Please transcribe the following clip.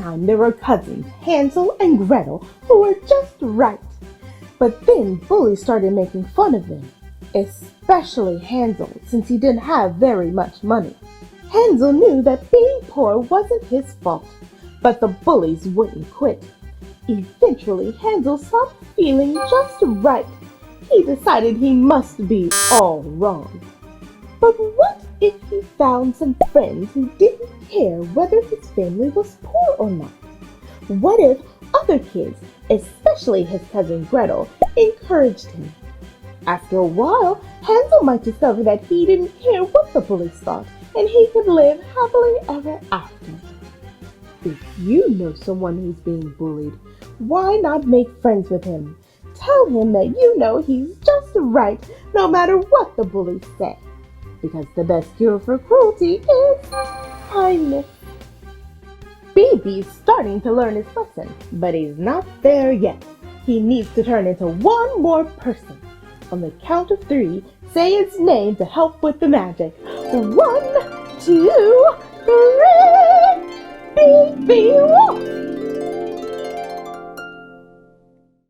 time there were cousins, Hansel and Gretel, who were just right. But then bullies started making fun of them, especially Hansel, since he didn't have very much money. Hansel knew that being poor wasn't his fault, but the bullies wouldn't quit. Eventually, Hansel stopped feeling just right. He decided he must be all wrong. But what if he found some friends who didn't care whether his family was poor or not? What if other kids, especially his cousin Gretel, encouraged him? After a while, Hansel might discover that he didn't care what the bullies thought, and he could live happily ever after. If you know someone who's being bullied, why not make friends with him? Tell him that you know he's just right, no matter what the bullies say. Because the best cure for cruelty is kindness. BB's starting to learn his lesson, but he's not there yet. He needs to turn into one more person. On the count of 3, say its name to help with the magic. 1, 2, 3. BB Wolfe!